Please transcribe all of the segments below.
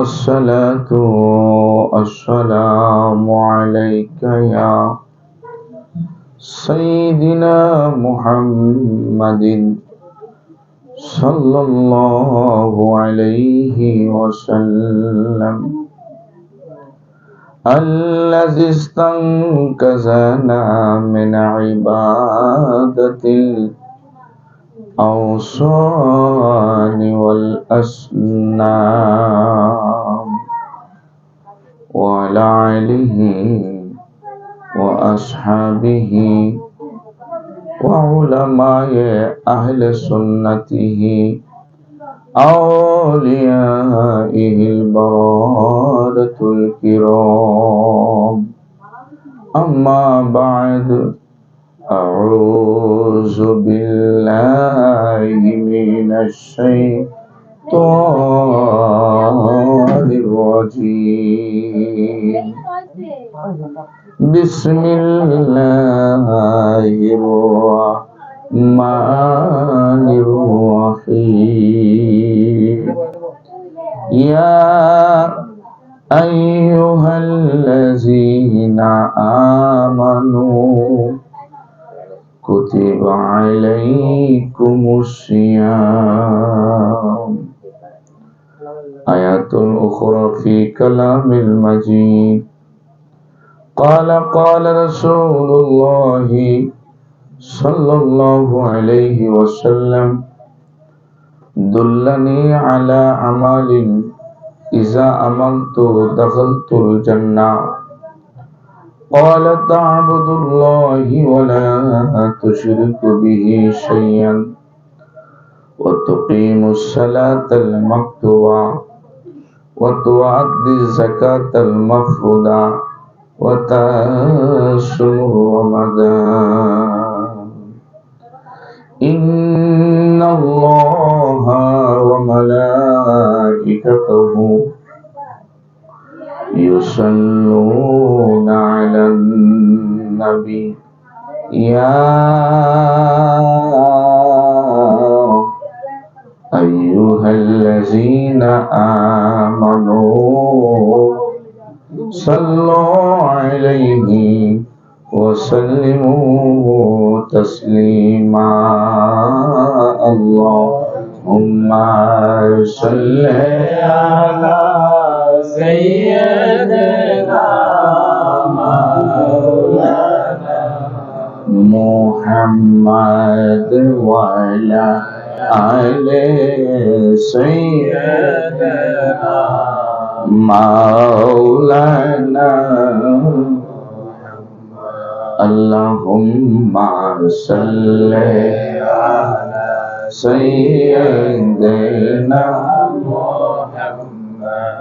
الصلاة والسلام عليك يا سيدنا محمد صلى الله عليه وسلم الذي استنقذنا من عبادة الأوثان والأصنام وعلى آله وأصحابه وعلماء أهل سنته أوليائه البررة الكرام أما بعد أعوذ بالله من الشيطان الرجيم بسم الله الرحمن الرحيم يا أيها الذين آمنوا كتب عليكم الصيام آيات أخرى في كلام المجيد قال رسول الله صلى الله عليه وسلم دلني على عمل إذا عملت دخلت الجنة قال تعبد الله ولا تشرك به شيئا وتقيم الصلاة المكتوبة وتؤدي الزكاة المفروضة وتصوم رمضان إن الله وملائكته يصلون على النبي يا أيها الذين آمنوا صلوا عليه وسلموا تسليما اللهم صل على سيدنا مولانا محمد وعلى آل سيدنا مولانا اللهم صل على سيدنا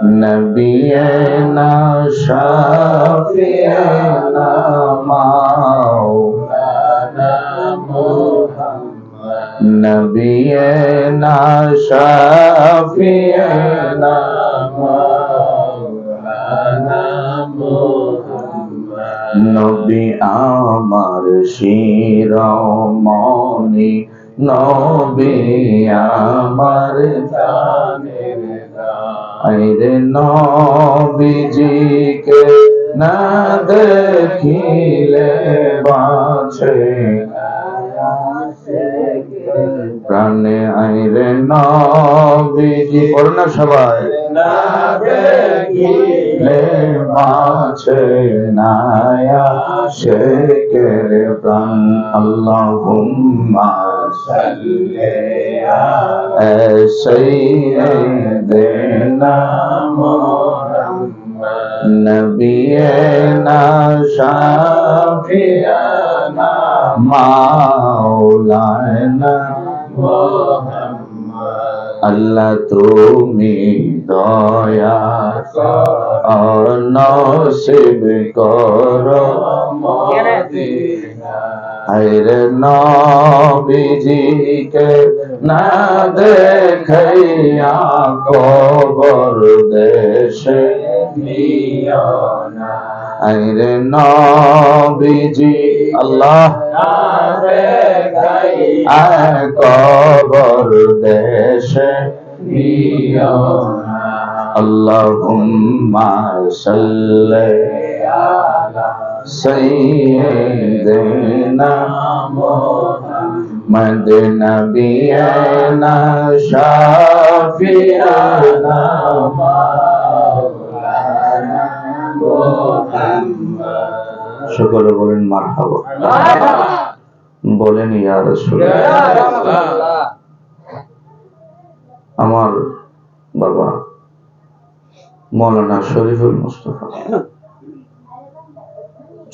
نبينا شافينا مولانا محمد نبينا شافينا مولانا محمد نبي আমার শিরোমণি নবী আমার জানের আইরে নবীজিকে না দেখিলে বাঁচে প্রাণে আইরে নবীজি পড়ো না সবাই না দেখিলে বাঁচে নায়া শেখের প্রাণ আল্লাহুম্মা সাল্লি আলা সাইয়্যিদিনা মুহাম্মদ নবিয়িনা শাফিয়ানা মাওলানা মুহাম্মদ আল্লাহ তুমি দয়া কর নসিব করো মদিনা হায়রে নবীজিকে না দেখাইয়া কবর দেশে নিও না হায়রে নবীজি আল্লাহ না দেখাইয়া কবর দেশে নিও না আল্লাহুম্মা সাল্লি আলা সাইয়্যিদিনা মুহাম্মাদ নাবিয়ানা শাফিয়ানা মাওলানা মুহাম্মদ। সকলে বলেন মারহাবা, বলেন ইয়া রাসূলুল্লাহ। আমার বাবা মৌলানা শরীফুল মুস্তাফা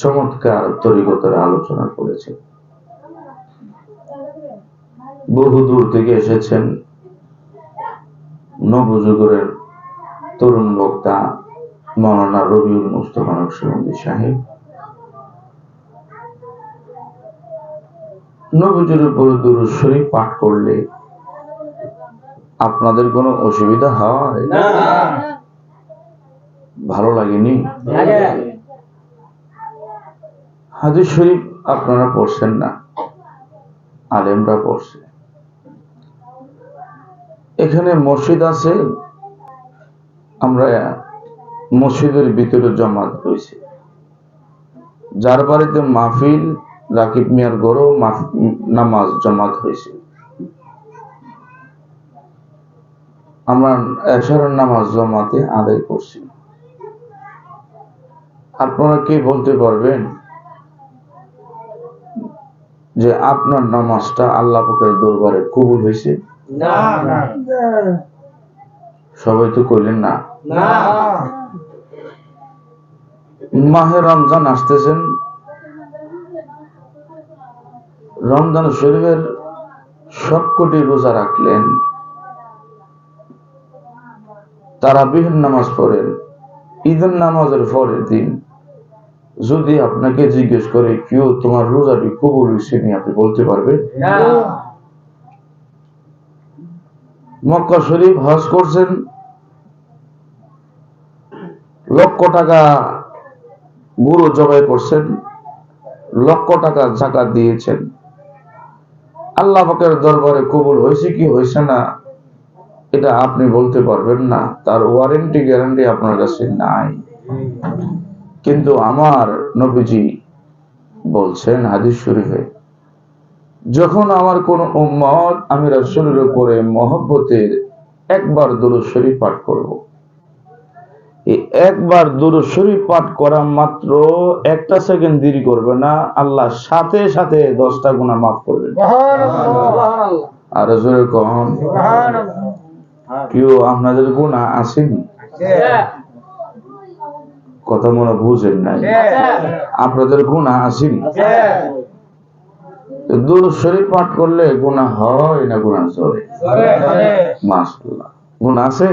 চমৎকার তরিকতের আলোচনা করেছে। বহু দূর থেকে এসেছেন নবযুগের তরুণ বক্তা মৌলানা রবিউল মুস্তাফা নকশবন্দি সাহেব। নবীজির উপর দুরূদ শরীফ পাঠ করলে আপনাদের কোনো অসুবিধা হয়? ভালো লাগেনি? হাদিস শরীফ আপনারা পড়ছেন না, আলেমরা পড়ছে। এখানে মসজিদ আছে, আমরা মসজিদের ভিতরে জমাত হয়েছে। যার বাড়িতে মাহফিল, রাকিব মিয়ার গড়ও নামাজ জমাত হয়েছে। আমরা এশারের নামাজ জমাতে আদায় করছি। আপনারা কি বলতে পারবেন যে আপনার নামাজটা আল্লাহ পাকের দরবারে কবুল হয়েছে? সবাই তো কইলেন না। মাহে রমজান আসতেছেন, রমজান শরীফের সবকটি রোজা রাখলেন, তারাবিহের নামাজ পড়েন, ঈদের নামাজের পরের দিন যদি আপনাকে জিজ্ঞেস করে কেউ তোমার রোজাটি কবুল হয়েছে নি, আপনি বলতে পারবেন? মক্কা শরীফ হজ করছেন, লক্ষ টাকা গরু জবাই করছেন, লক্ষ টাকা যাকাত দিয়েছেন, আল্লাহ পাকের দরবারে কবুল হয়েছে কি হয়েছে না এটা আপনি বলতে পারবেন না, তার ওয়ারেন্টি গ্যারান্টি আপনার কাছে নাই। কিন্তু আমার নবীজি বলছেন হাদিস শরীফে, যখন আমার কোন উম্মত আমি রাসূলের উপরে মহব্বতে একবার দুরূদ শরীফ পাঠ করব, এই একবার দুরূদ শরীফ পাঠ করা মাত্র একটা সেকেন্ড দেরি করবে না, আল্লাহ সাথে সাথে 10টা গুনাহ মাফ করবেন। সুবহানাল্লাহ। আর জোরে কোন সুবহানাল্লাহ। কেউ আপনাদের গুনাহ আসেনি? কথা মনে বুঝেন নাই? আপনাদের গুনাহ আসেনি? দুরূদ শরীফ পাঠ করলে গুনাহ হয় না গুনাহ চলে? মাশাআল্লাহ, গুনাহ আছে।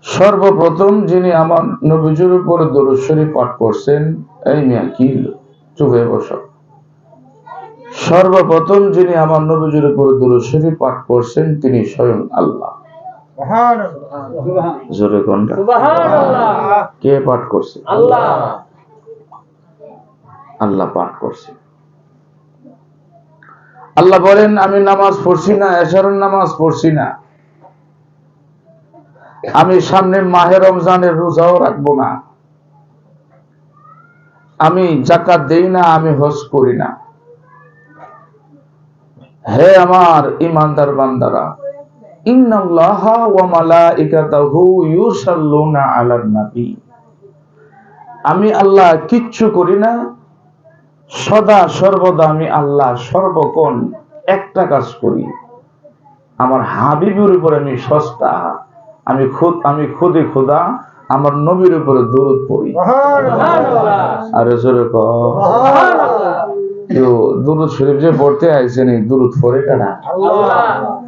সর্বপ্রথম যিনি আমার নবীজির উপর দুরূদ শরীফ পাঠ করছেন, এই মিয়া কি চুপে বসো, সর্বপ্রথম যিনি আমার নবীজির উপর দুরূদ শরীফ পাঠ করছেন তিনি স্বয়ং আল্লাহ। সুবহানাল্লাহ। জোরে কোন সুবহানাল্লাহ। কে পাঠ করছে? আল্লাহ। আল্লাহ পাঠ করছে। আল্লাহ বলেন আমি নামাজ পড়ছি না, এশারের নামাজ পড়ছি না, আমি সামনে মাহে রমজানের রোজাও রাখবো না, আমি যাকাত দেই না, আমি হজ করি না। হে আমার ঈমানদার বান্দারা, ইন্নাল্লাহা ওয়া মালাইকাতাহু ইউসাল্লুনা আলান নবী, আমি আল্লাহ কিচ্ছু করি না, সদা সর্বদা আমি আল্লাহ সর্বক্ষণ একটা কাজ করি, আমার হাবিবের উপর আমি সস্তা, আমি খুদে খোদা আমার নবীর উপরে দরুদ পড়ি। সুবহানাল্লাহ। আর জোরে সুবহানাল্লাহ। কেউ দুরূদ শরীফ যে পড়তে আইছেন, এই দুরূদ পড়ে কারা? আল্লাহ।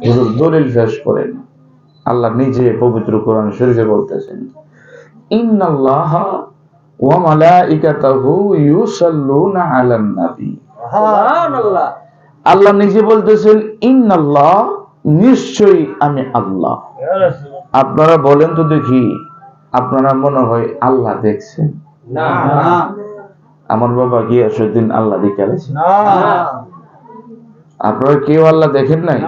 হুজুর দলিল পেশ করেন, আল্লাহ নিজে পবিত্র কোরআন শরীফে বলতেছেন, ইন্নাল্লাহা ওয়া মালাইকাতাহু ইউসাল্লুনা আলান নবী। সুবহানাল্লাহ। আল্লাহ নিজে বলতেছেন ইন্নাল্লাহ, নিশ্চয়ই আমি আল্লাহ। আপনারা বলেন তো দেখি, আপনারা মনে হয় আল্লাহ দেখছেন? না। আমার বাবা গিয়াসউদ্দিন আল্লাহ দেখে গেছে? না। আপনারা কেউ আল্লাহ দেখেন নাই?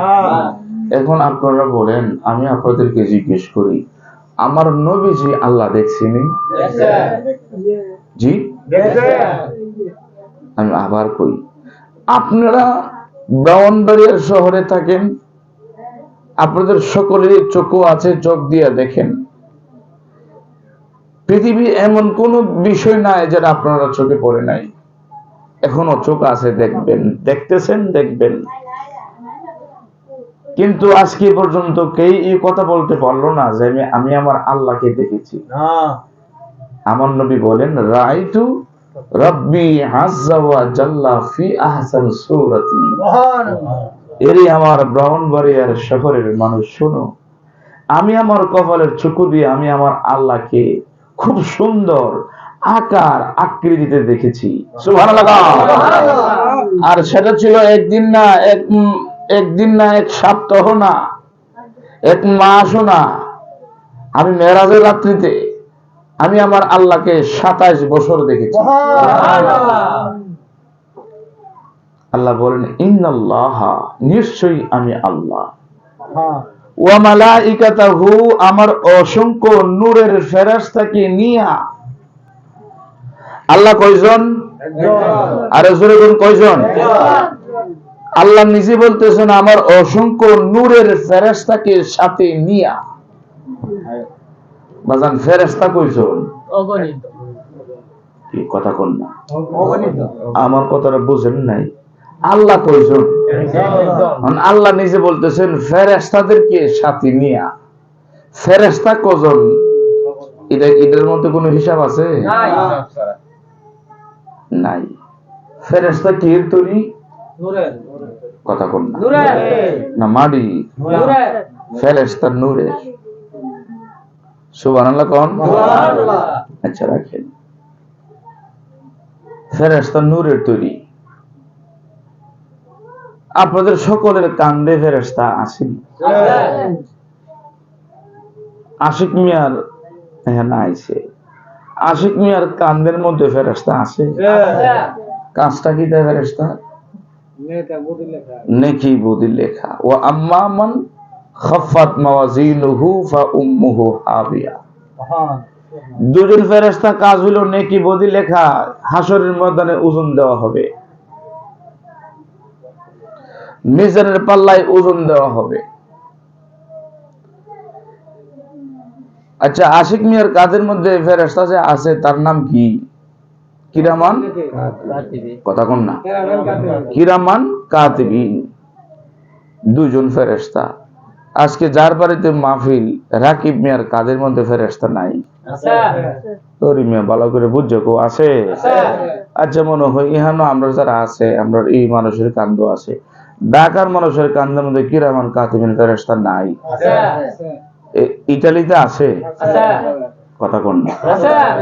এখন আপনারা বলেন, আমি আপনাদেরকে জিজ্ঞেস করি, আমার নবীজি আল্লাহ দেখছেন? জি, আমি আবার কই, আপনারা ব্রাহ্মণবাড়িয়ার শহরে থাকেন, আপনাদের সকলেরই চোখও আছে, চোখ দিয়ে দেখেন। পৃথিবী এমন কোন বিষয় নাই যেটা আপনারা চোখে পড়ে নাই, এখনো চোখ আছে, দেখবেন, দেখতেছেন, দেখবেন। কিন্তু আজকে পর্যন্ত কেউ এই কথা বলতে পারলো না যে আমি আমার আল্লাহকে দেখেছি। আমার নবী বলেন, রাআইতু রাব্বি আযজা ওয়া জাল্লা ফি আহসান সূরাতি। এরই আমার ব্রাহ্মণবাড়িয়ার শহরের মানুষ, শোনো, আমি আমার কপালের চক্ষু দিয়ে আমি আমার আল্লাহকে খুব সুন্দর আকার আকৃতিতে দেখেছি। সুবহানাল্লাহ। আর সেটা ছিল একদিন না, একদিন না, এক সপ্তাহ না, এক মাসও না। আমি মেরাজের রাত্রিতে আমি আমার আল্লাহকে 27 বছর দেখেছি। আল্লাহ বলেন, ইন্নাল্লাহা, নিশ্চয়ই আমি আল্লাহ, ওয়া মালাইকাতাহু, আমার অসংখ্য নূরের ফেরেশতাকে নিয়া। আল্লাহ কয়জন? আরে জোরে বলুন, কয়জন? আল্লাহ নিজে বলতেছেন, আমার অসংখ্য নূরের ফেরেশতাকে সাথে নিয়া। বাজান, ফেরেশতা কয়জন? অগণিত। কি কথা কোন না? অগণিত। আমার কথাটা বুঝেন নাই? আল্লাহ কয়জন? আল্লাহ নিজে বলতেছেন ফেরেশতাদেরকে সাথে নিয়া। ফেরেশতা কজন? এদের মধ্যে কোনো হিসাব আছে? নাই। ফেরেশতা কি তৈরি? কথা কোন না? মাটি? ফেরেশতা নূরের। সুবহানাল্লাহ কোন? আচ্ছা রাখেন, ফেরেশতা নূরের তৈরি। আপনাদের সকলের কান্দে ফেরেশতা আসেন? আশিক মিয়ার এখানে আইছে, আশিক মিয়ার কান্দের মধ্যে ফেরেশতা আছে? কাজটা কি দেয় ফেরেশতা? নেকি বদি লেখা। ওয়া আম্মা মান খাফফাত মাওয়াজিনুহু ফা উম্মুহু হাবিয়া। দুজন ফেরেশতা কাজ হলো নেকি বদি লেখা, হাসরের ময়দানে ওজন দেওয়া হবে, মিজানের পাল্লায় ওজন দেওয়া হবে। আচ্ছা, আশিক মিয়ার কাজের মধ্যে ফেরেশতা যে আছে তার নাম কি? কিরামান কাতিবিন। কথা কোন না? কিরামান কাতিবিন, দুজন ফেরেশতা। আজকে যার বাড়িতে মাহফিল, রাকিব মিয়ার কাজের মধ্যে ফেরেশতা নাই? আছে। মিয়া ভালো করে বুঝছো কো আছে? আচ্ছা, মনে হয় ইহানো আমরা যারা আছে, আমরা এই মানুষের কান্দ আছে। ঢাকার মানুষের কান্দের মধ্যে কিরামান কাতিবিন ফেরেশতা নাই? ইটালিতে আছে? কথা কোন না?